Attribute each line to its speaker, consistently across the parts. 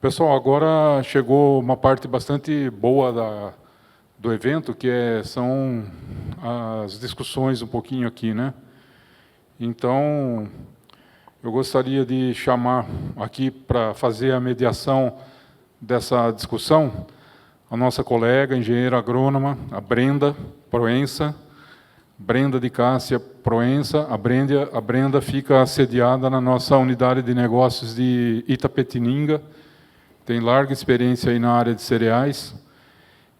Speaker 1: Pessoal, agora chegou uma parte bastante boa do evento, que são as discussões um pouquinho aqui, né? Então, eu gostaria de chamar aqui para fazer a mediação dessa discussão a nossa colega, engenheira agrônoma, a Brenda Proença, Brenda de Cássia Proença. A Brenda fica sediada na nossa unidade de negócios de Itapetininga, tem larga experiência aí na área de cereais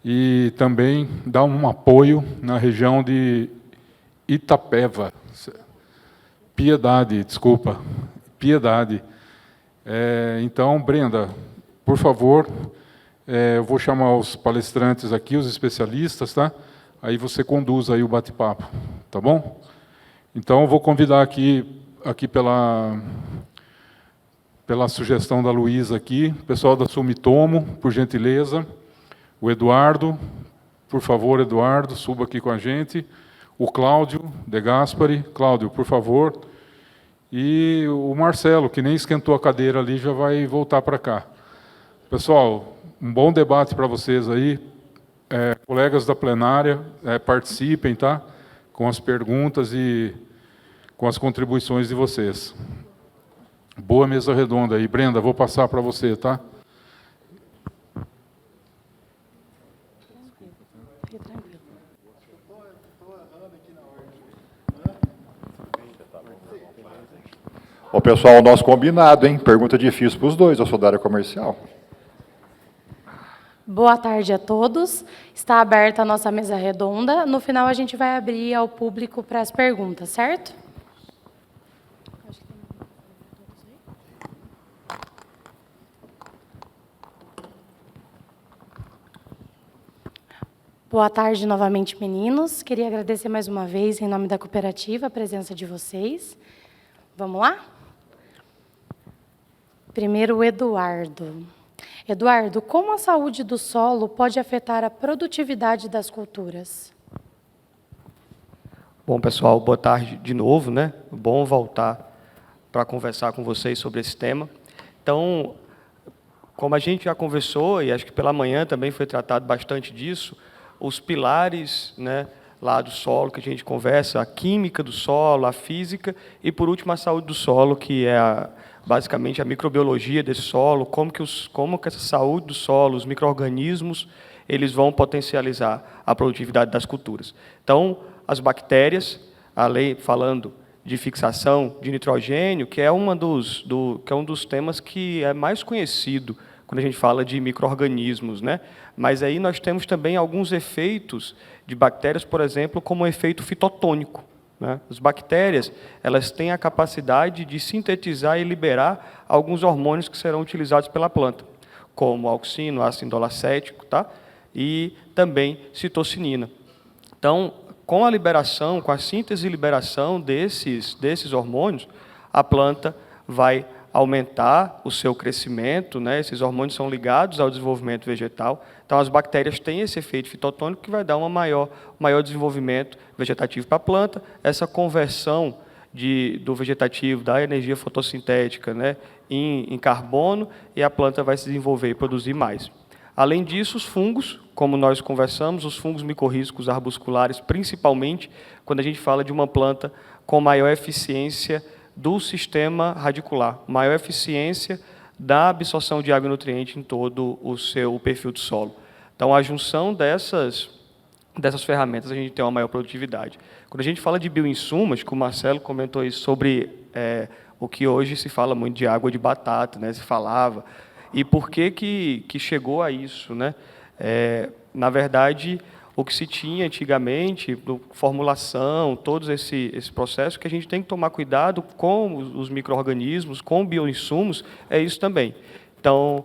Speaker 1: e também dá um apoio na região de Itapeva. Piedade, desculpa. Piedade. Então, Brenda, por favor, eu vou chamar os palestrantes aqui, os especialistas, tá? Aí você conduz aí o bate-papo, tá bom? Então, eu vou convidar aqui pela sugestão da Luísa aqui, o pessoal da Sumitomo, por gentileza, o Eduardo, por favor, Eduardo, suba aqui com a gente, o Cláudio De Gaspari, Cláudio, por favor, e o Marcelo, que nem esquentou a cadeira ali, já vai voltar para cá. Pessoal, um bom debate para vocês aí, colegas da plenária, participem, tá? Com as perguntas e com as contribuições de vocês. Boa mesa redonda aí. Brenda, vou passar para você, tá?
Speaker 2: Ô, pessoal, o nosso combinado, hein? Pergunta difícil para os dois, eu sou da área comercial.
Speaker 3: Boa tarde a todos. Está aberta a nossa mesa redonda. No final, a gente vai abrir ao público para as perguntas, certo? Boa tarde novamente, meninos. Queria agradecer mais uma vez, em nome da cooperativa, a presença de vocês. Vamos lá? Primeiro, o Eduardo. Eduardo, como a saúde do solo pode afetar a produtividade das culturas?
Speaker 4: Bom, pessoal, boa tarde de novo, né? Bom voltar para conversar com vocês sobre esse tema. Então, como a gente já conversou, e acho que pela manhã também foi tratado bastante disso, os pilares, né, lá do solo que a gente conversa, a química do solo, a física, e, por último, a saúde do solo, que é basicamente a microbiologia desse solo, como que essa saúde do solo, os micro-organismos, eles vão potencializar a produtividade das culturas. Então, as bactérias, falando de fixação de nitrogênio, que é um dos temas que é mais conhecido quando a gente fala de micro-organismos, né? Mas aí nós temos também alguns efeitos de bactérias, por exemplo, como o efeito fitotônico, né? As bactérias, elas têm a capacidade de sintetizar e liberar alguns hormônios que serão utilizados pela planta, como auxino, ácido indolacético, tá? E também citocinina. Então, com a síntese e liberação desses hormônios, a planta vai aumentar o seu crescimento, né? Esses hormônios são ligados ao desenvolvimento vegetal. Então, as bactérias têm esse efeito fitotônico que vai dar um maior desenvolvimento vegetativo para a planta. Essa conversão do vegetativo, da energia fotossintética, né, em carbono, e a planta vai se desenvolver e produzir mais. Além disso, os fungos, como nós conversamos, os fungos micorrízicos arbusculares, principalmente quando a gente fala de uma planta com maior eficiência do sistema radicular, maior eficiência da absorção de água e nutriente em todo o seu perfil do solo. Então, a junção dessas ferramentas, a gente tem uma maior produtividade. Quando a gente fala de bioinsumos, que o Marcelo comentou isso sobre o que hoje se fala muito de água de batata, né? Se falava. E por que chegou a isso, né? Na verdade, o que se tinha antigamente, formulação, todo esse processo, que a gente tem que tomar cuidado com os micro-organismos, com bioinsumos, é isso também. Então,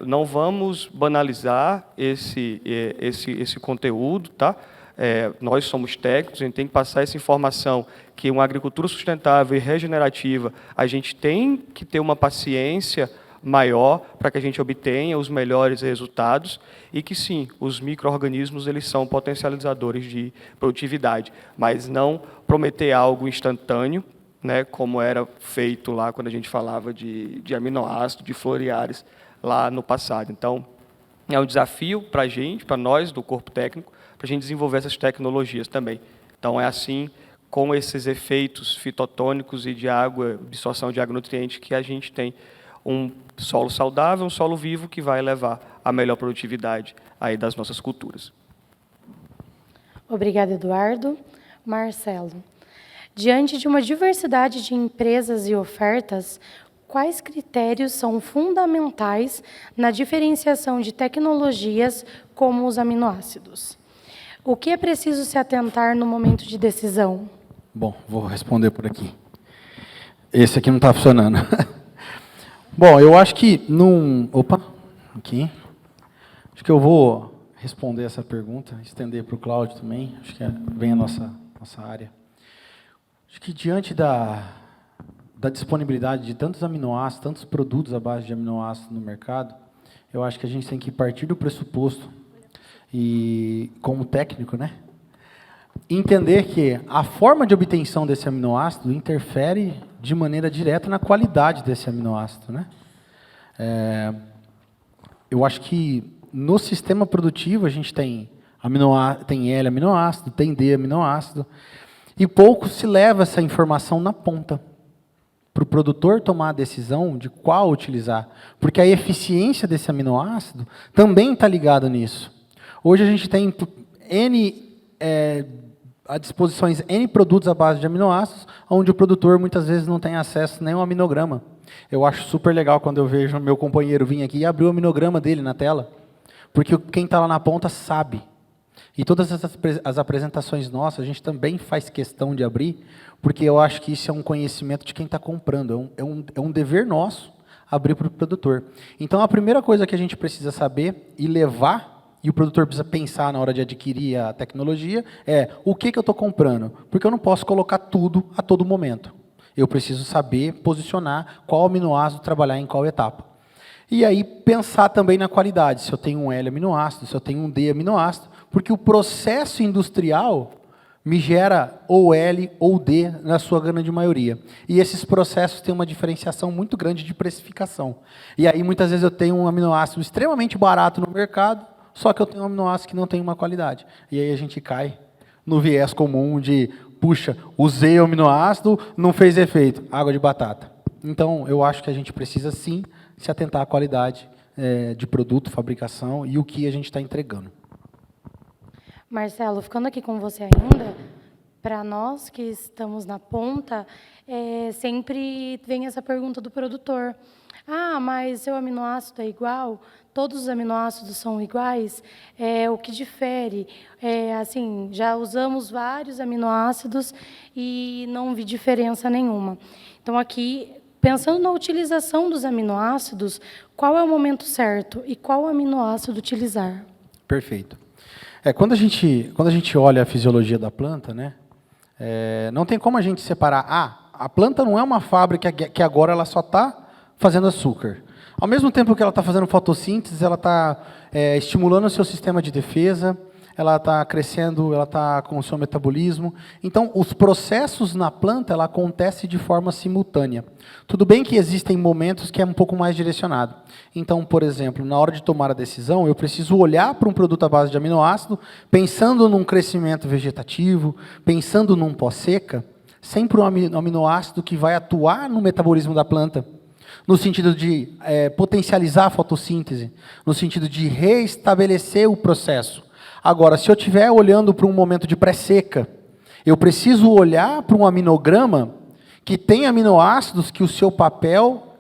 Speaker 4: não vamos banalizar esse conteúdo, tá? Nós somos técnicos, a gente tem que passar essa informação que uma agricultura sustentável e regenerativa, a gente tem que ter uma paciência maior para que a gente obtenha os melhores resultados e que, sim, os micro-organismos eles são potencializadores de produtividade, mas não prometer algo instantâneo, né, como era feito lá quando a gente falava de aminoácidos, de floreares, lá no passado. Então, é um desafio para a gente, para nós do corpo técnico, para a gente desenvolver essas tecnologias também. Então, é assim, com esses efeitos fitotônicos e de água, absorção de agronutriente, que a gente tem um solo saudável, um solo vivo, que vai levar a melhor produtividade aí das nossas culturas.
Speaker 3: Obrigada, Eduardo. Marcelo, diante de uma diversidade de empresas e ofertas, quais critérios são fundamentais na diferenciação de tecnologias como os aminoácidos? O que é preciso se atentar no momento de decisão?
Speaker 5: Bom, vou responder por aqui. Esse aqui não está funcionando. Bom, eu acho que Opa, aqui. Acho que eu vou responder essa pergunta, estender para o Cláudio também. Acho que vem a nossa área. Acho que diante da disponibilidade de tantos aminoácidos, tantos produtos à base de aminoácidos no mercado, eu acho que a gente tem que partir do pressuposto, e como técnico, né, entender que a forma de obtenção desse aminoácido interfere de maneira direta na qualidade desse aminoácido, né? Eu acho que no sistema produtivo a gente tem L aminoácido, tem D aminoácido, e pouco se leva essa informação na ponta para o produtor tomar a decisão de qual utilizar, porque a eficiência desse aminoácido também está ligada nisso. Hoje a gente tem à disposição N produtos à base de aminoácidos, onde o produtor muitas vezes não tem acesso nem ao aminograma. Eu acho super legal quando eu vejo meu companheiro vir aqui e abrir o aminograma dele na tela, porque quem está lá na ponta sabe. E todas as apresentações nossas, a gente também faz questão de abrir, porque eu acho que isso é um conhecimento de quem está comprando, é um dever nosso abrir para o produtor. Então, a primeira coisa que a gente precisa saber e levar, e o produtor precisa pensar na hora de adquirir a tecnologia, é o que eu estou comprando, porque eu não posso colocar tudo a todo momento. Eu preciso saber posicionar qual aminoácido trabalhar em qual etapa. E aí pensar também na qualidade, se eu tenho um L aminoácido, se eu tenho um D aminoácido, porque o processo industrial me gera ou L ou D na sua grande maioria. E esses processos têm uma diferenciação muito grande de precificação. E aí muitas vezes eu tenho um aminoácido extremamente barato no mercado, só que eu tenho um aminoácido que não tem uma qualidade. E aí a gente cai no viés comum de, puxa, usei o aminoácido, não fez efeito, água de batata. Então, eu acho que a gente precisa, sim, se atentar à qualidade de produto, fabricação e o que a gente está entregando.
Speaker 3: Marcelo, ficando aqui com você ainda, para nós que estamos na ponta, sempre vem essa pergunta do produtor. Ah, mas seu aminoácido é igual? Todos os aminoácidos são iguais? O que difere? Assim, já usamos vários aminoácidos e não vi diferença nenhuma. Então, aqui, pensando na utilização dos aminoácidos, qual é o momento certo e qual aminoácido utilizar?
Speaker 5: Perfeito. Quando a gente olha a fisiologia da planta, né, não tem como a gente separar. A planta não é uma fábrica que agora ela só está fazendo açúcar. Ao mesmo tempo que ela está fazendo fotossíntese, ela está estimulando o seu sistema de defesa, ela está crescendo, ela está com o seu metabolismo. Então, os processos na planta ela acontecem de forma simultânea. Tudo bem que existem momentos que é um pouco mais direcionado. Então, por exemplo, na hora de tomar a decisão, eu preciso olhar para um produto à base de aminoácido, pensando num crescimento vegetativo, pensando num pós-seca, sempre um aminoácido que vai atuar no metabolismo da planta, no sentido de potencializar a fotossíntese, no sentido de reestabelecer o processo. Agora, se eu estiver olhando para um momento de pré-seca, eu preciso olhar para um aminograma que tem aminoácidos que o seu papel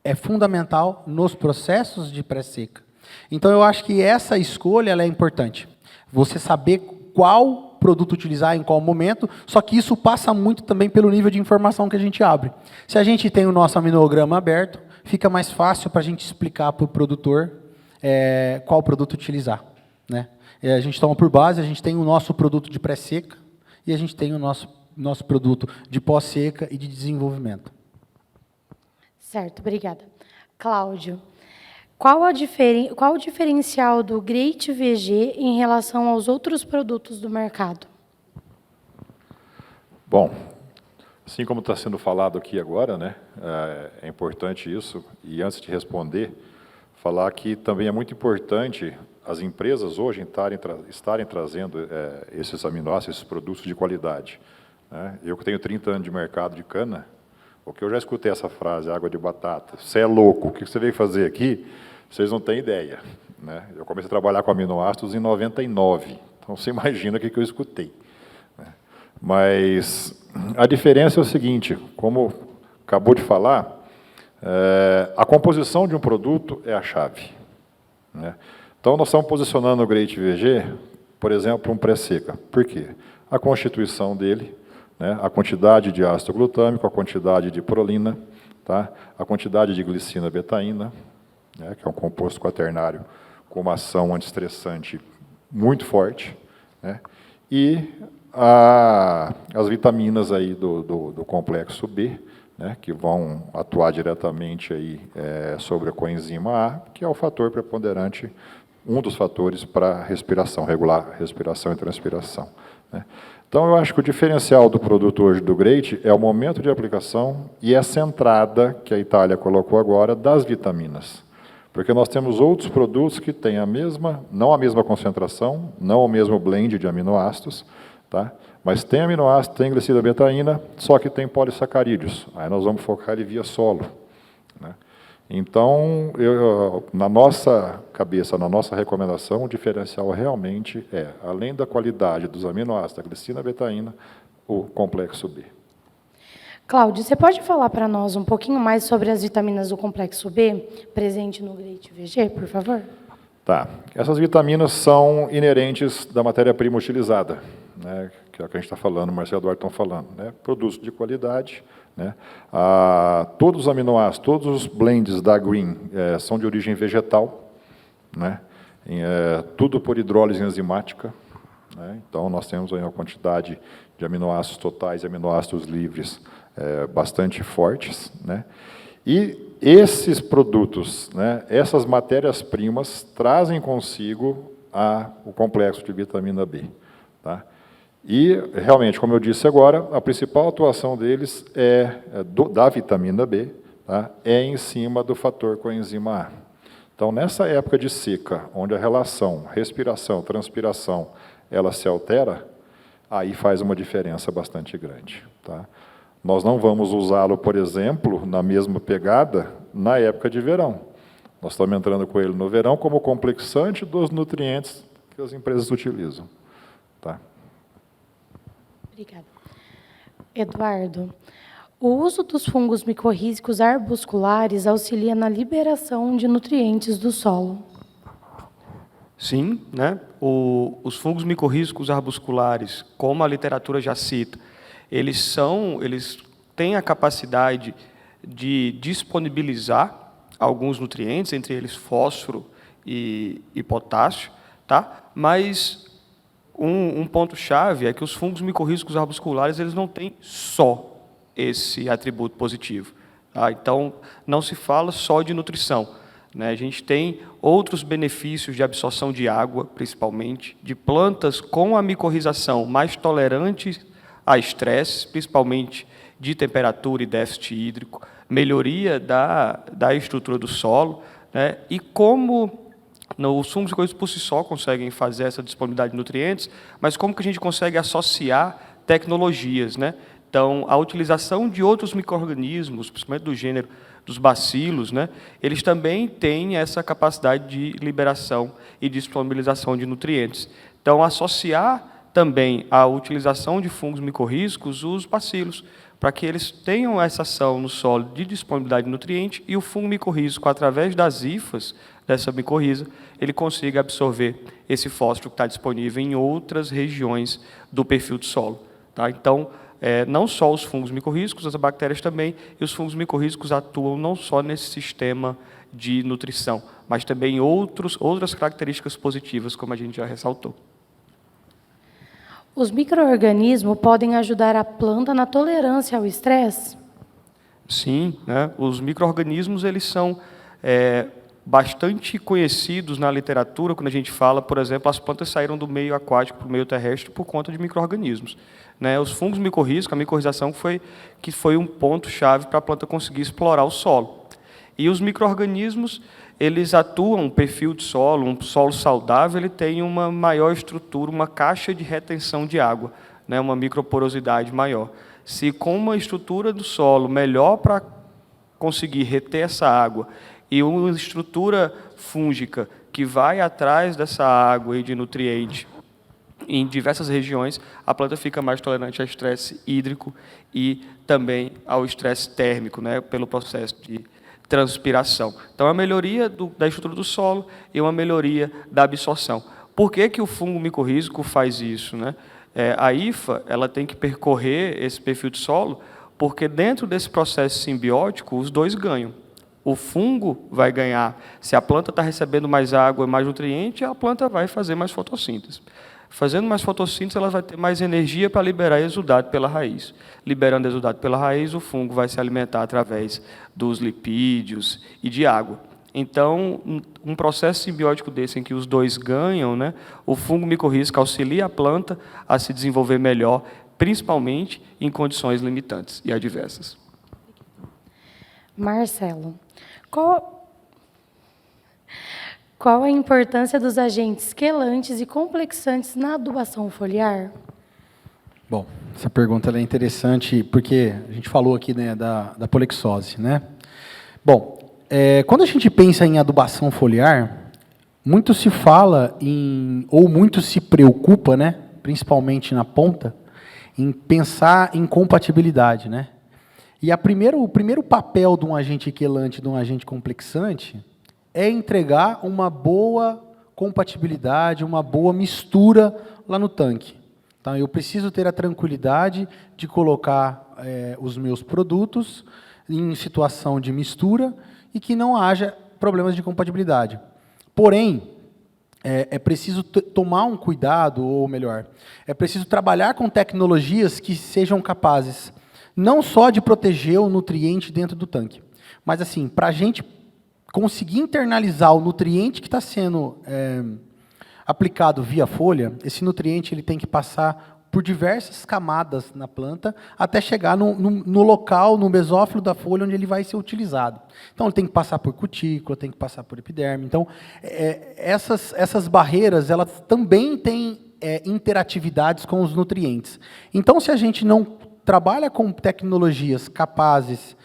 Speaker 5: é fundamental nos processos de pré-seca. Então, eu acho que essa escolha ela é importante. Você saber qual produto utilizar em qual momento, só que isso passa muito também pelo nível de informação que a gente abre. Se a gente tem o nosso aminograma aberto, fica mais fácil para a gente explicar para o produtor qual produto utilizar, né? A gente toma por base, a gente tem o nosso produto de pré-seca e a gente tem o nosso produto de pós-seca e de desenvolvimento.
Speaker 3: Certo, obrigada. Cláudio, qual o diferencial do Great VG em relação aos outros produtos do mercado?
Speaker 2: Bom, assim como está sendo falado aqui agora, né, é importante isso, e antes de responder, falar que também é muito importante as empresas hoje estarem trazendo esses aminoácidos, esses produtos de qualidade, né? Eu que tenho 30 anos de mercado de cana, o que eu já escutei essa frase, água de batata, você é louco, o que você veio fazer aqui? Vocês não têm ideia, né? Eu comecei a trabalhar com aminoácidos em 99, então você imagina o que eu escutei, né? Mas a diferença é o seguinte, como acabou de falar, a composição de um produto é a chave, né? Então, nós estamos posicionando o Great VG, por exemplo, um pré-seca. Por quê? A constituição dele, né, a quantidade de ácido glutâmico, a quantidade de prolina, tá, a quantidade de glicina betaína, né, que é um composto quaternário com uma ação antiestressante muito forte, né, e as vitaminas aí do complexo B, né, que vão atuar diretamente aí, sobre a coenzima A, que é o fator preponderante, um dos fatores para respiração, regular respiração e transpiração, né. Então, eu acho que o diferencial do produto hoje do Great é o momento de aplicação e essa entrada que a Itália colocou agora das vitaminas. Porque nós temos outros produtos que têm não a mesma concentração, não o mesmo blend de aminoácidos, tá? Mas tem aminoácido, tem glicina betaína, só que tem polissacarídeos. Aí nós vamos focar ele via solo, né? Então, na nossa cabeça, na nossa recomendação, o diferencial realmente além da qualidade dos aminoácidos, da glicina betaína, o complexo B.
Speaker 3: Cláudio, você pode falar para nós um pouquinho mais sobre as vitaminas do complexo B, presente no Great VG, por favor?
Speaker 2: Tá. Essas vitaminas são inerentes da matéria-prima utilizada, né, que é o que a gente está falando, o Marcelo e o Eduardo estão falando, né, produtos de qualidade, né, todos os aminoácidos, todos os blends da Green são de origem vegetal, né, tudo por hidrólise enzimática, né, então nós temos aí uma quantidade de aminoácidos totais e aminoácidos livres bastante fortes, né, e esses produtos, né, essas matérias-primas trazem consigo o complexo de vitamina B, tá? E, realmente, como eu disse agora, a principal atuação deles da vitamina B, tá? É em cima do fator coenzima A. Então, nessa época de seca, onde a relação respiração-transpiração ela se altera, aí faz uma diferença bastante grande, tá? Nós não vamos usá-lo, por exemplo, na mesma pegada, na época de verão. Nós estamos entrando com ele no verão como complexante dos nutrientes que as empresas utilizam, tá?
Speaker 3: Obrigada. Eduardo, o uso dos fungos micorrízicos arbusculares auxilia na liberação de nutrientes do solo.
Speaker 4: Sim, né? Os fungos micorrízicos arbusculares, como a literatura já cita, eles têm a capacidade de disponibilizar alguns nutrientes, entre eles fósforo e potássio, tá? Mas um ponto-chave é que os fungos micorrízicos arbusculares eles não têm só esse atributo positivo, tá? Então, não se fala só de nutrição, né? A gente tem outros benefícios de absorção de água, principalmente, de plantas com a micorrização mais tolerantes a estresse, principalmente de temperatura e déficit hídrico, melhoria da estrutura do solo, né? E como os fungos micorrízicos por si só conseguem fazer essa disponibilidade de nutrientes, mas como que a gente consegue associar tecnologias, né? Então, a utilização de outros micro-organismos, principalmente do gênero dos bacilos, né? Eles também têm essa capacidade de liberação e disponibilização de nutrientes. Então, associar também a utilização de fungos micorrízicos, os bacilos, para que eles tenham essa ação no solo de disponibilidade de nutriente e o fungo micorrízico, através das hifas dessa micorriza, ele consiga absorver esse fósforo que está disponível em outras regiões do perfil do solo, tá? Então, não só os fungos micorrízicos, as bactérias também, e os fungos micorrízicos atuam não só nesse sistema de nutrição, mas também em outras características positivas, como a gente já ressaltou.
Speaker 3: Os micro-organismos podem ajudar a planta na tolerância ao estresse?
Speaker 4: Sim, né? Os micro-organismos eles são bastante conhecidos na literatura, quando a gente fala, por exemplo, as plantas saíram do meio aquático para o meio terrestre por conta de micro-organismos, né? Os fungos micorrízicos, a micorrização foi um ponto-chave para a planta conseguir explorar o solo. E os micro-organismos, eles atuam, um perfil de solo, um solo saudável, ele tem uma maior estrutura, uma caixa de retenção de água, né, uma microporosidade maior. Se com uma estrutura do solo melhor para conseguir reter essa água e uma estrutura fúngica que vai atrás dessa água e de nutriente em diversas regiões, a planta fica mais tolerante ao estresse hídrico e também ao estresse térmico, né, pelo processo de transpiração. Então, a melhoria da estrutura do solo e uma melhoria da absorção. Por que que o fungo micorrízico faz isso, né? A IFA ela tem que percorrer esse perfil de solo, porque dentro desse processo simbiótico, os dois ganham. O fungo vai ganhar, se a planta está recebendo mais água e mais nutriente, a planta vai fazer mais fotossíntese. Fazendo mais fotossíntese, ela vai ter mais energia para liberar exudato pela raiz. Liberando exudato pela raiz, o fungo vai se alimentar através dos lipídios e de água. Então, um processo simbiótico desse, em que os dois ganham, né, o fungo micorrízico auxilia a planta a se desenvolver melhor, principalmente em condições limitantes e adversas.
Speaker 3: Marcelo, qual a importância dos agentes quelantes e complexantes na adubação foliar?
Speaker 5: Bom, essa pergunta ela é interessante porque a gente falou aqui, né, da polexose, né? Bom, quando a gente pensa em adubação foliar, muito se fala ou muito se preocupa, né, principalmente na ponta, em pensar em compatibilidade, né? E o primeiro papel de um agente quelante e de um agente complexante é entregar uma boa compatibilidade, uma boa mistura lá no tanque. Então, eu preciso ter a tranquilidade de colocar os meus produtos em situação de mistura e que não haja problemas de compatibilidade. Porém, é preciso tomar um cuidado, ou melhor, é preciso trabalhar com tecnologias que sejam capazes não só de proteger o nutriente dentro do tanque, mas assim, para a gente conseguir internalizar o nutriente que está sendo aplicado via folha, esse nutriente ele tem que passar por diversas camadas na planta até chegar no local, no mesófilo da folha, onde ele vai ser utilizado. Então, ele tem que passar por cutícula, tem que passar por epiderme. Então, essas barreiras, elas também têm interatividades com os nutrientes. Então, se a gente não trabalha com tecnologias capazes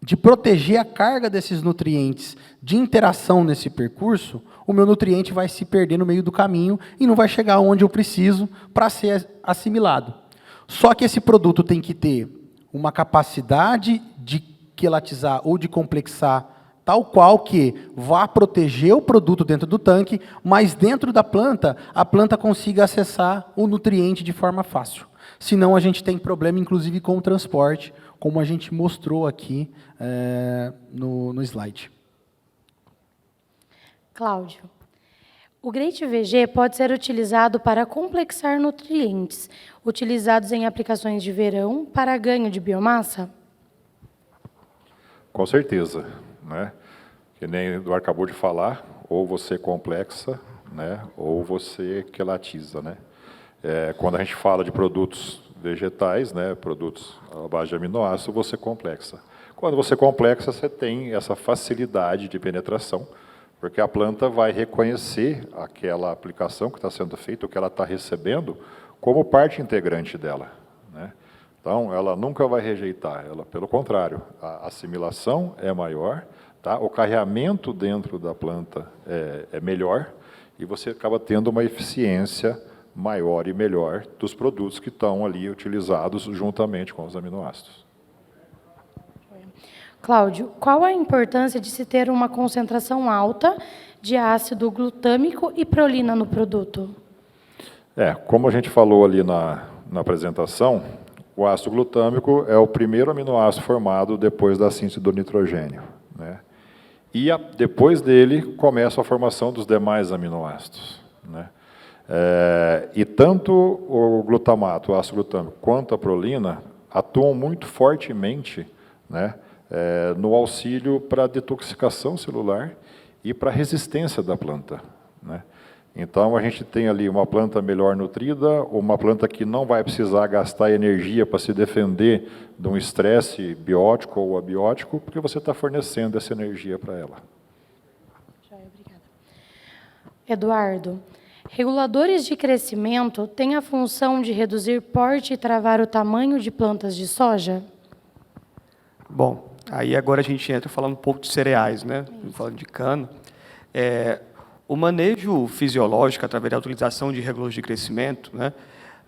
Speaker 5: de proteger a carga desses nutrientes de interação nesse percurso, o meu nutriente vai se perder no meio do caminho e não vai chegar onde eu preciso para ser assimilado. Só que esse produto tem que ter uma capacidade de quelatizar ou de complexar, tal qual que vá proteger o produto dentro do tanque, mas dentro da planta, a planta consiga acessar o nutriente de forma fácil. Senão a gente tem problema, inclusive, com o transporte, como a gente mostrou aqui no slide.
Speaker 3: Cláudio, o Great VG pode ser utilizado para complexar nutrientes, utilizados em aplicações de verão para ganho de biomassa?
Speaker 2: Com certeza, né? Que nem o Eduardo acabou de falar, ou você complexa, né, ou você quelatiza, né? Quando a gente fala de produtos vegetais, né, produtos à base de aminoácido, você complexa. Quando você complexa, você tem essa facilidade de penetração, porque a planta vai reconhecer aquela aplicação que está sendo feita, o que ela está recebendo, como parte integrante dela, né? Então, ela nunca vai rejeitar, ela, pelo contrário, a assimilação é maior, tá? O carreamento dentro da planta é melhor, e você acaba tendo uma eficiência maior e melhor dos produtos que estão ali utilizados juntamente com os aminoácidos.
Speaker 3: Cláudio, qual a importância de se ter uma concentração alta de ácido glutâmico e prolina no produto?
Speaker 2: Como a gente falou ali na apresentação, o ácido glutâmico é o primeiro aminoácido formado depois da síntese do nitrogênio, né? E depois dele começa a formação dos demais aminoácidos, né? E tanto o glutamato, o ácido glutâmico, quanto a prolina atuam muito fortemente, né, no auxílio para a detoxicação celular e para a resistência da planta, né? Então, a gente tem ali uma planta melhor nutrida, uma planta que não vai precisar gastar energia para se defender de um estresse biótico ou abiótico, porque você está fornecendo essa energia para ela.
Speaker 3: Eduardo, reguladores de crescimento têm a função de reduzir porte e travar o tamanho de plantas de soja?
Speaker 4: Bom, aí agora a gente entra falando um pouco de cereais, né? Falando de cana. O manejo fisiológico, através da utilização de reguladores de crescimento, né,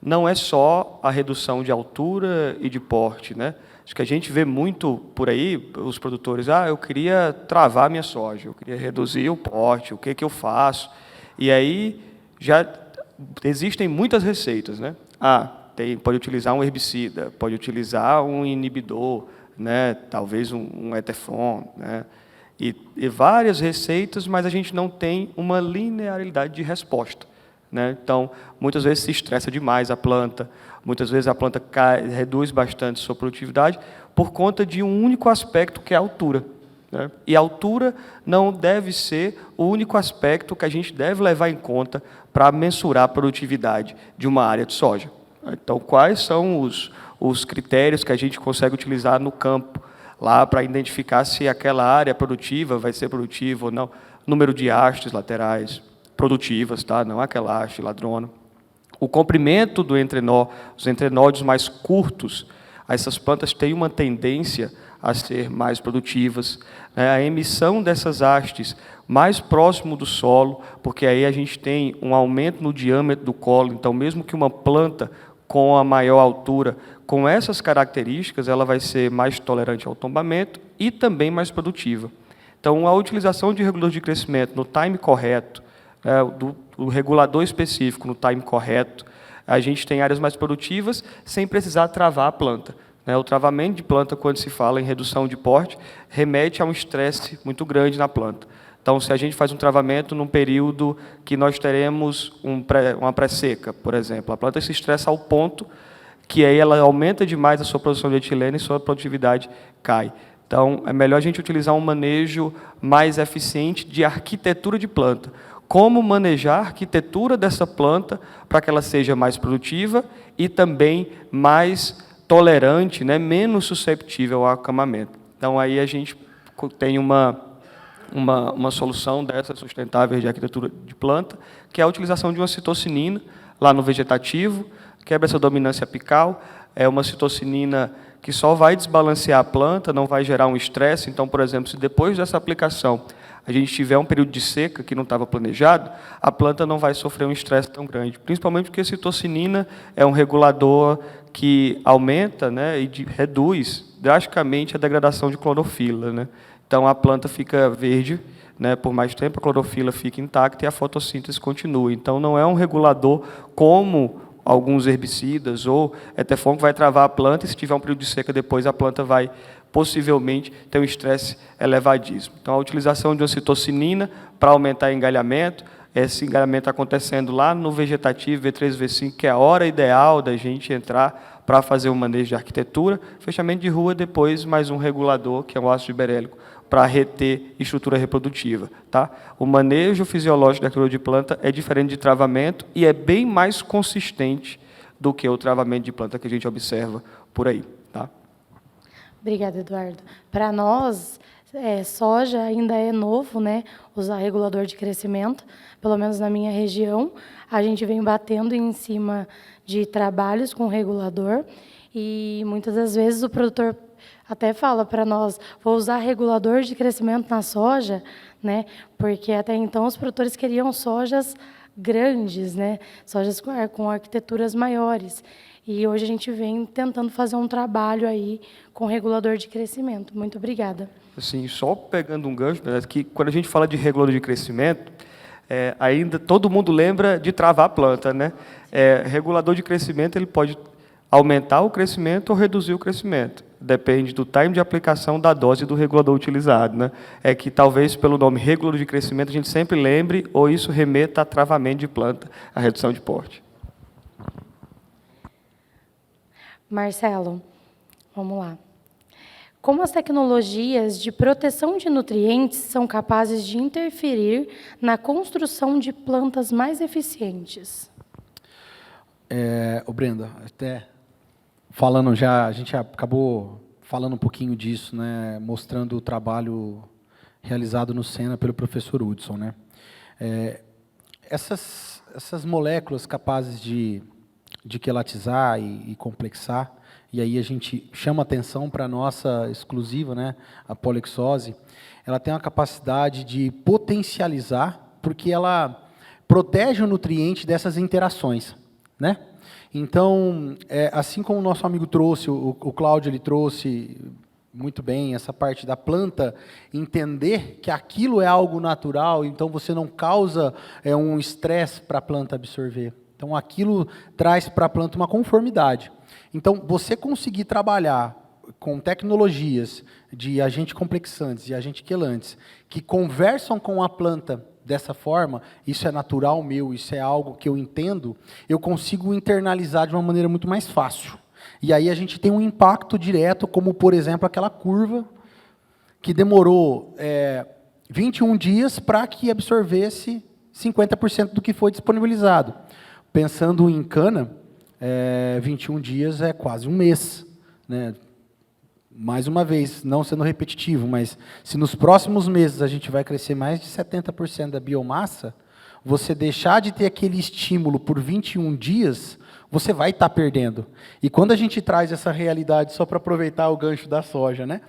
Speaker 4: não é só a redução de altura e de porte, né? Acho que a gente vê muito por aí, os produtores, eu queria travar a minha soja, eu queria reduzir o porte, o que eu faço? E aí já existem muitas receitas, né? Pode utilizar um herbicida, pode utilizar um inibidor, né? Talvez um Etefon, né? E várias receitas, mas a gente não tem uma linearidade de resposta, né? Então, muitas vezes se estressa demais a planta, muitas vezes a planta reduz bastante sua produtividade por conta de um único aspecto, que é a altura, né? E a altura não deve ser o único aspecto que a gente deve levar em conta para mensurar a produtividade de uma área de soja. Então, quais são os critérios que a gente consegue utilizar no campo, lá para identificar se aquela área produtiva vai ser produtiva ou não? Número de hastes laterais produtivas, tá? Não aquela haste ladrona. O comprimento do entrenó, os entrenódios mais curtos, essas plantas têm uma tendência a ser mais produtivas, né? A emissão dessas hastes mais próximo do solo, porque aí a gente tem um aumento no diâmetro do colo, então mesmo que uma planta com a maior altura, com essas características, ela vai ser mais tolerante ao tombamento e também mais produtiva. Então, a utilização de regulador de crescimento no time correto, do regulador específico no time correto, a gente tem áreas mais produtivas sem precisar travar a planta, né? O travamento de planta, quando se fala em redução de porte, remete a um estresse muito grande na planta. Então, se a gente faz um travamento num período que nós teremos uma pré-seca, por exemplo, a planta se estressa ao ponto que aí ela aumenta demais a sua produção de etileno e sua produtividade cai. Então, é melhor a gente utilizar um manejo mais eficiente de arquitetura de planta. Como manejar a arquitetura dessa planta para que ela seja mais produtiva e também mais tolerante, né, menos susceptível ao acamamento. Então, aí a gente tem uma solução dessa sustentável de arquitetura de planta, que é a utilização de uma citocinina lá no vegetativo, quebra essa dominância apical, é uma citocinina que só vai desbalancear a planta, não vai gerar um estresse. Então, por exemplo, se depois dessa aplicação a gente tiver um período de seca que não estava planejado, a planta não vai sofrer um estresse tão grande, principalmente porque a citocinina é um regulador que aumenta, né, e reduz drasticamente a degradação de clorofila, né? Então, a planta fica verde, né, por mais tempo, a clorofila fica intacta e a fotossíntese continua. Então, não é um regulador como alguns herbicidas ou Etefon que vai travar a planta e, se tiver um período de seca depois, a planta vai possivelmente ter um estresse elevadíssimo. Então, a utilização de uma citocinina para aumentar o engalhamento, esse engalhamento acontecendo lá no vegetativo V3, V5, que é a hora ideal da gente entrar para fazer o manejo de arquitetura, fechamento de rua, depois mais um regulador, que é o ácido giberélico, para reter estrutura reprodutiva, tá? O manejo fisiológico da arquitetura de planta é diferente de travamento e é bem mais consistente do que o travamento de planta que a gente observa por aí, tá?
Speaker 3: Obrigada, Eduardo. Para nós, soja ainda é novo, né? Usar regulador de crescimento, pelo menos na minha região, a gente vem batendo em cima de trabalhos com regulador e muitas das vezes o produtor até fala para nós, vou usar regulador de crescimento na soja, né? Porque até então os produtores queriam sojas grandes, né? Sojas com arquiteturas maiores. E hoje a gente vem tentando fazer um trabalho aí com regulador de crescimento. Muito obrigada.
Speaker 4: Assim, só pegando um gancho, que quando a gente fala de regulador de crescimento, ainda todo mundo lembra de travar a planta, né? Regulador de crescimento, ele pode aumentar o crescimento ou reduzir o crescimento. Depende do time de aplicação da dose do regulador utilizado, né? É que talvez pelo nome regulador de crescimento a gente sempre lembre ou isso remeta a travamento de planta, a redução de porte.
Speaker 3: Marcelo, vamos lá. Como as tecnologias de proteção de nutrientes são capazes de interferir na construção de plantas mais eficientes?
Speaker 5: Brenda, até falando já, a gente acabou falando um pouquinho disso, né, mostrando o trabalho realizado no Sena pelo professor Hudson, né? essas moléculas capazes de quilatizar e complexar, e aí a gente chama atenção para a nossa exclusiva, né, a polixose, ela tem uma capacidade de potencializar, porque ela protege o nutriente dessas interações, né? Então, assim como o nosso amigo trouxe, o Cláudio ele trouxe muito bem essa parte da planta, entender que aquilo é algo natural, então você não causa um estresse para a planta absorver. Então, aquilo traz para a planta uma conformidade. Então, você conseguir trabalhar com tecnologias de agentes complexantes e agentes quelantes que conversam com a planta dessa forma, isso é natural meu, isso é algo que eu entendo, eu consigo internalizar de uma maneira muito mais fácil. E aí a gente tem um impacto direto, como, por exemplo, aquela curva que demorou 21 dias para que absorvesse 50% do que foi disponibilizado. Pensando em cana, 21 dias é quase um mês, né? Mais uma vez, não sendo repetitivo, mas se nos próximos meses a gente vai crescer mais de 70% da biomassa, você deixar de ter aquele estímulo por 21 dias, você vai estar perdendo. E quando a gente traz essa realidade, só para aproveitar o gancho da soja, né?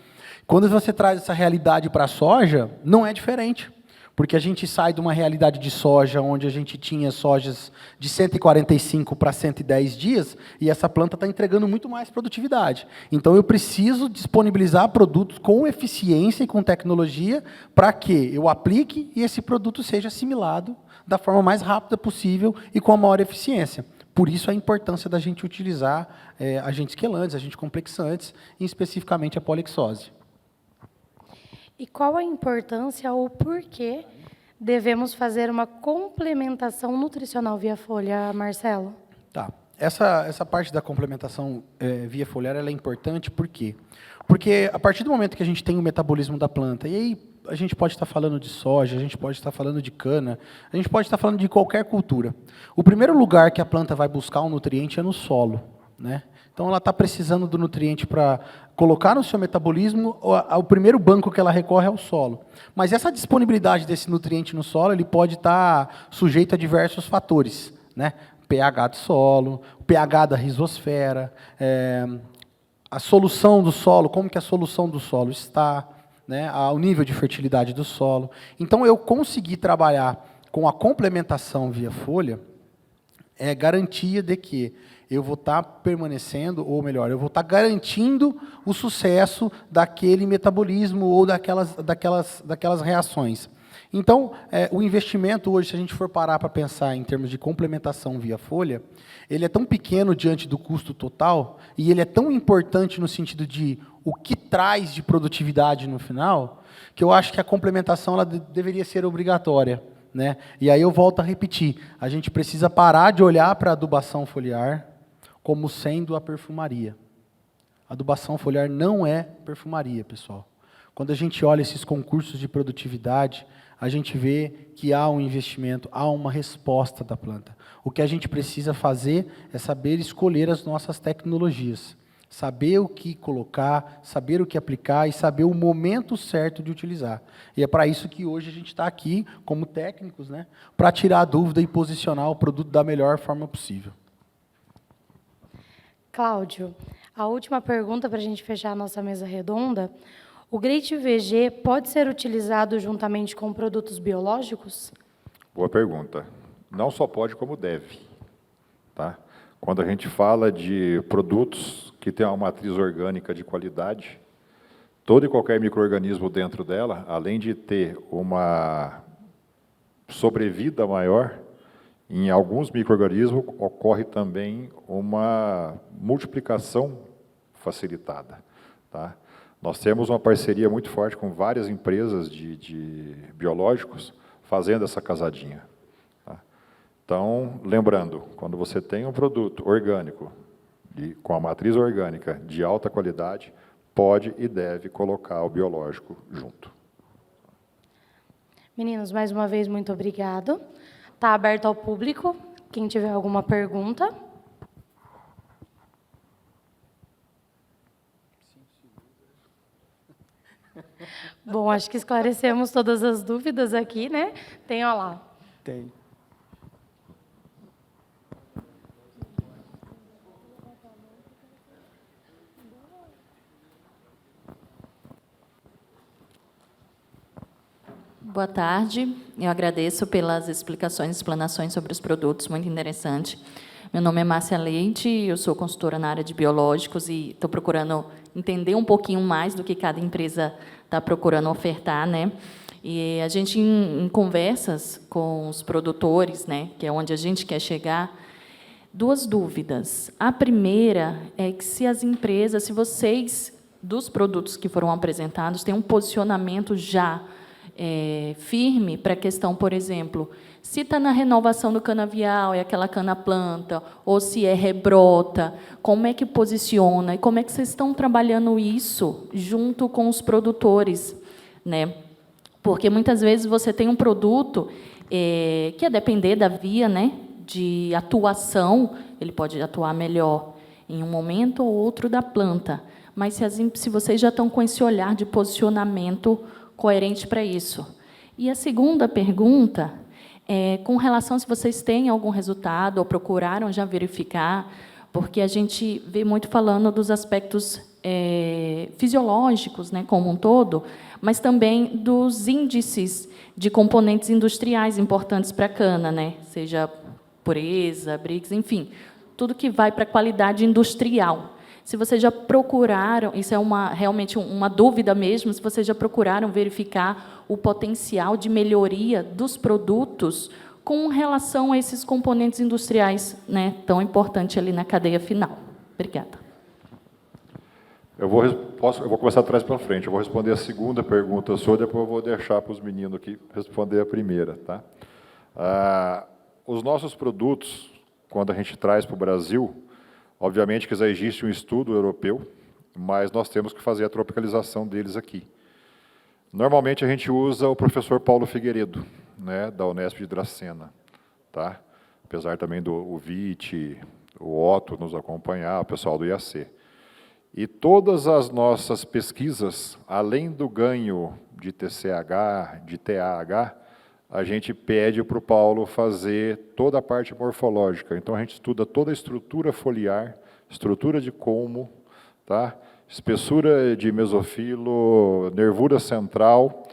Speaker 5: Quando você traz essa realidade para a soja, não é diferente. Porque a gente sai de uma realidade de soja, onde a gente tinha sojas de 145 para 110 dias, e essa planta está entregando muito mais produtividade. Então, eu preciso disponibilizar produtos com eficiência e com tecnologia para que eu aplique e esse produto seja assimilado da forma mais rápida possível e com a maior eficiência. Por isso, a importância da gente utilizar agentes quelantes, agentes complexantes, e especificamente a polixose.
Speaker 3: E qual a importância ou porquê devemos fazer uma complementação nutricional via folha, Marcelo?
Speaker 5: Tá. Essa parte da complementação via foliar ela é importante, por quê? Porque a partir do momento que a gente tem o metabolismo da planta, e aí a gente pode estar falando de soja, a gente pode estar falando de cana, a gente pode estar falando de qualquer cultura. O primeiro lugar que a planta vai buscar um nutriente é no solo, né? Então, ela está precisando do nutriente para colocar no seu metabolismo, o primeiro banco que ela recorre é o solo. Mas essa disponibilidade desse nutriente no solo, ele pode estar sujeito a diversos fatores, né? pH do solo, o pH da rizosfera, a solução do solo, como que a solução do solo está, né? O nível de fertilidade do solo. Então, eu conseguir trabalhar com a complementação via folha é garantia de que eu vou estar permanecendo, ou melhor, eu vou estar garantindo o sucesso daquele metabolismo ou daquelas reações. Então, o investimento hoje, se a gente for parar para pensar em termos de complementação via folha, ele é tão pequeno diante do custo total, e ele é tão importante no sentido de o que traz de produtividade no final, que eu acho que a complementação ela deveria ser obrigatória, né? E aí eu volto a repetir, a gente precisa parar de olhar para a adubação foliar como sendo a perfumaria. A adubação foliar não é perfumaria, pessoal. Quando a gente olha esses concursos de produtividade, a gente vê que há um investimento, há uma resposta da planta. O que a gente precisa fazer é saber escolher as nossas tecnologias, saber o que colocar, saber o que aplicar e saber o momento certo de utilizar. E é para isso que hoje a gente está aqui, como técnicos, né, para tirar a dúvida e posicionar o produto da melhor forma possível.
Speaker 3: Cláudio, a última pergunta para a gente fechar a nossa mesa redonda. O Great VG pode ser utilizado juntamente com produtos biológicos?
Speaker 2: Boa pergunta. Não só pode, como deve. Tá? Quando a gente fala de produtos que têm uma matriz orgânica de qualidade, todo e qualquer micro-organismo dentro dela, além de ter uma sobrevida maior, em alguns micro-organismos ocorre também uma multiplicação facilitada. Tá? Nós temos uma parceria muito forte com várias empresas de biológicos fazendo essa casadinha. Tá? Então, lembrando, quando você tem um produto orgânico, com a matriz orgânica de alta qualidade, pode e deve colocar o biológico junto.
Speaker 3: Meninos, mais uma vez, muito obrigado. Está aberto ao público. Quem tiver alguma pergunta. Bom, acho que esclarecemos todas as dúvidas aqui, né? Tem, ó lá.
Speaker 4: Tem.
Speaker 6: boa tarde. Eu agradeço pelas explanações sobre os produtos, muito interessante. Meu nome é Márcia Leite, eu sou consultora na área de biológicos e estou procurando entender um pouquinho mais do que cada empresa está procurando ofertar, né? E a gente, em conversas com os produtores, né, que é onde a gente quer chegar, duas dúvidas. A primeira é que se as empresas, se vocês, dos produtos que foram apresentados, têm um posicionamento já firme para a questão, por exemplo, se está na renovação do canavial, é aquela cana-planta, ou se é rebrota, como é que posiciona, e como é que vocês estão trabalhando isso junto com os produtores, né? Porque, muitas vezes, você tem um produto que, a depender da via, né, de atuação, ele pode atuar melhor em um momento ou outro da planta, mas se vocês já estão com esse olhar de posicionamento coerente para isso. E a segunda pergunta é com relação se vocês têm algum resultado ou procuraram já verificar, porque a gente vê muito falando dos aspectos fisiológicos, né, como um todo, mas também dos índices de componentes industriais importantes para a cana, né, seja pureza, Brix, enfim, tudo que vai para a qualidade industrial. Se vocês já procuraram, isso é realmente uma dúvida mesmo, se vocês já procuraram verificar o potencial de melhoria dos produtos com relação a esses componentes industriais, né, tão importantes ali na cadeia final. Obrigada.
Speaker 2: Eu vou começar atrás para frente. Eu vou responder a segunda pergunta sua, depois eu vou deixar para os meninos aqui responder a primeira. Tá? Os nossos produtos, quando a gente traz para o Brasil, obviamente que já existe um estudo europeu, mas nós temos que fazer a tropicalização deles aqui. Normalmente, a gente usa o professor Paulo Figueiredo, né, da Unesp de Dracena. Tá? Apesar também do VIT, o Otto nos acompanhar, o pessoal do IAC. E todas as nossas pesquisas, além do ganho de TCH, de TAH, a gente pede para o Paulo fazer toda a parte morfológica. Então, a gente estuda toda a estrutura foliar, estrutura de colmo, tá? Espessura de mesofilo, nervura central.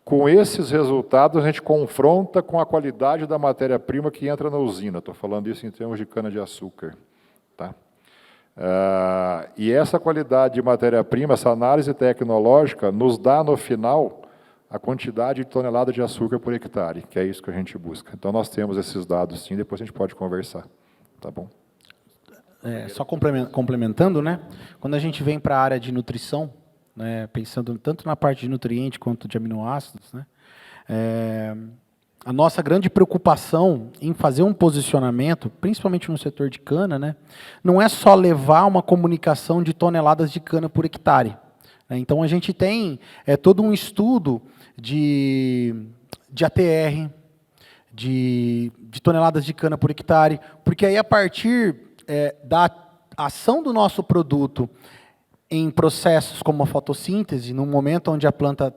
Speaker 2: Com esses resultados, a gente confronta com a qualidade da matéria-prima que entra na usina. Estou falando isso em termos de cana-de-açúcar. Tá? E essa qualidade de matéria-prima, essa análise tecnológica, nos dá, no final, a quantidade de tonelada de açúcar por hectare, que é isso que a gente busca. Então, nós temos esses dados, sim, depois a gente pode conversar. Tá bom?
Speaker 5: Só complementando, né? Quando a gente vem para a área de nutrição, né, pensando tanto na parte de nutriente quanto de aminoácidos, né, a nossa grande preocupação em fazer um posicionamento, principalmente no setor de cana, né, não é só levar uma comunicação de toneladas de cana por hectare. Então, a gente tem todo um estudo de ATR, de toneladas de cana por hectare, porque aí, a partir da ação do nosso produto em processos como a fotossíntese, no momento onde a planta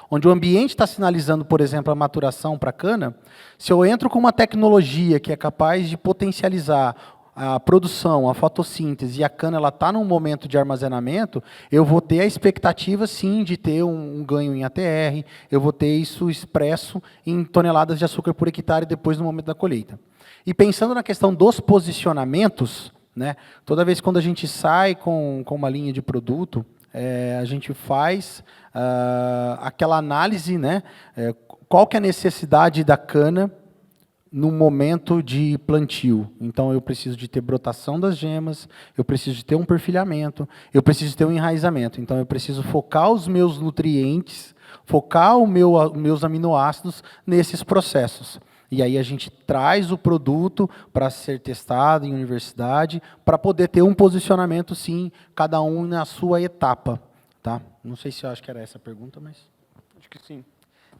Speaker 5: onde o ambiente está sinalizando, por exemplo, a maturação para a cana, se eu entro com uma tecnologia que é capaz de potencializar a produção, a fotossíntese, e a cana está num momento de armazenamento, eu vou ter a expectativa, sim, de ter um ganho em ATR, eu vou ter isso expresso em toneladas de açúcar por hectare depois no momento da colheita. E pensando na questão dos posicionamentos, né, toda vez quando a gente sai com uma linha de produto, a gente faz aquela análise, né, qual que é a necessidade da cana no momento de plantio. Então, eu preciso de ter brotação das gemas, eu preciso de ter um perfilhamento, eu preciso de ter um enraizamento. Então, eu preciso focar os meus nutrientes, focar os meus aminoácidos nesses processos. E aí a gente traz o produto para ser testado em universidade, para poder ter um posicionamento, sim, cada um na sua etapa. Tá? Não sei se eu acho que era essa a pergunta, mas...
Speaker 4: Acho que sim.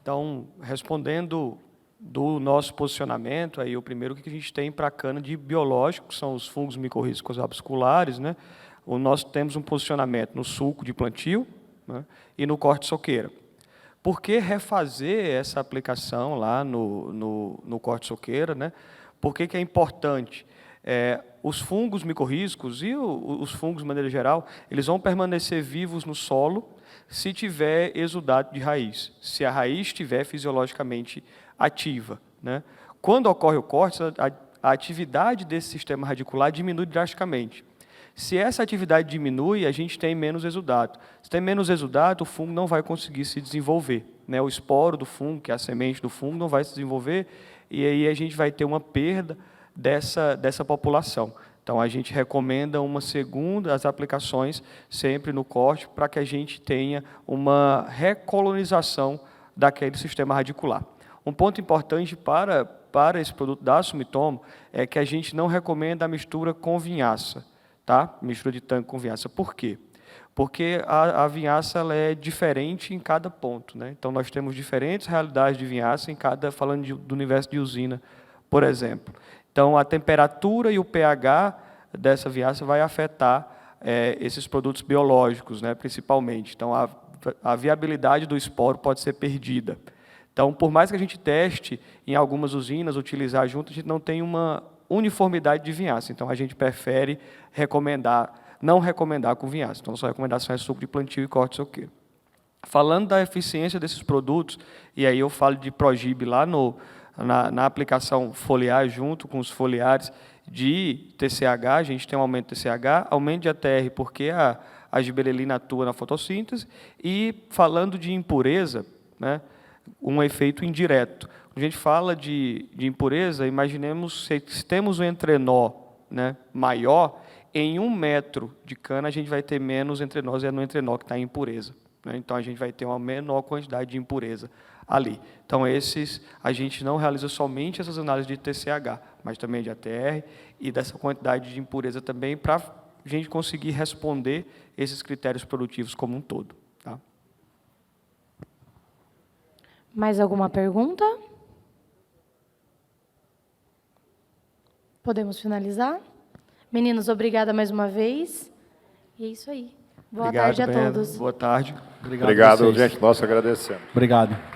Speaker 4: Então, respondendo do nosso posicionamento, aí o primeiro que a gente tem para a cana de biológico, são os fungos micorrízicos absculares, né? Nós temos um posicionamento no sulco de plantio, né, e no corte soqueira. Por que refazer essa aplicação lá no corte soqueira, né? Por que é importante? os fungos micorrízicos e os fungos, de maneira geral, eles vão permanecer vivos no solo se tiver exudato de raiz, se a raiz estiver fisiologicamente ativa, né? Quando ocorre o corte, a atividade desse sistema radicular diminui drasticamente. Se essa atividade diminui, a gente tem menos exudato. Se tem menos exudato, o fungo não vai conseguir se desenvolver, né? O esporo do fungo, que é a semente do fungo, não vai se desenvolver, e aí a gente vai ter uma perda dessa população. Então, a gente recomenda as aplicações sempre no corte, para que a gente tenha uma recolonização daquele sistema radicular. Um ponto importante para esse produto da Sumitomo é que a gente não recomenda a mistura com vinhaça, tá? Mistura de tanque com vinhaça. Por quê? Porque a vinhaça ela é diferente em cada ponto, né? Então, nós temos diferentes realidades de vinhaça falando do universo de usina, por exemplo. Então, a temperatura e o pH dessa vinhaça vai afetar esses produtos biológicos, né, principalmente. Então, a viabilidade do esporo pode ser perdida. Então, por mais que a gente teste em algumas usinas, utilizar junto, a gente não tem uma uniformidade de vinhaça. Então, a gente prefere não recomendar com vinhaça. Então, a nossa recomendação é suco de plantio e corte soqueiro. Falando da eficiência desses produtos, e aí eu falo de Progib lá na aplicação foliar, junto com os foliares de TCH, a gente tem um aumento de TCH, aumento de ATR, porque a gibberelina atua na fotossíntese, e falando de impureza, né, um efeito indireto. Quando a gente fala de impureza, imaginemos se temos um entrenó, né, maior, em 1 metro de cana a gente vai ter menos entrenós, é no entrenó que está em impureza, né? Então, a gente vai ter uma menor quantidade de impureza ali. Então, a gente não realiza somente essas análises de TCH, mas também de ATR e dessa quantidade de impureza também, para a gente conseguir responder esses critérios produtivos como um todo. Tá?
Speaker 3: Mais alguma pergunta? Podemos finalizar? Meninos, obrigada mais uma vez. E é isso aí. Boa tarde a todos.
Speaker 4: Boa tarde.
Speaker 2: Obrigado, gente. Nós agradecemos.
Speaker 5: Obrigado.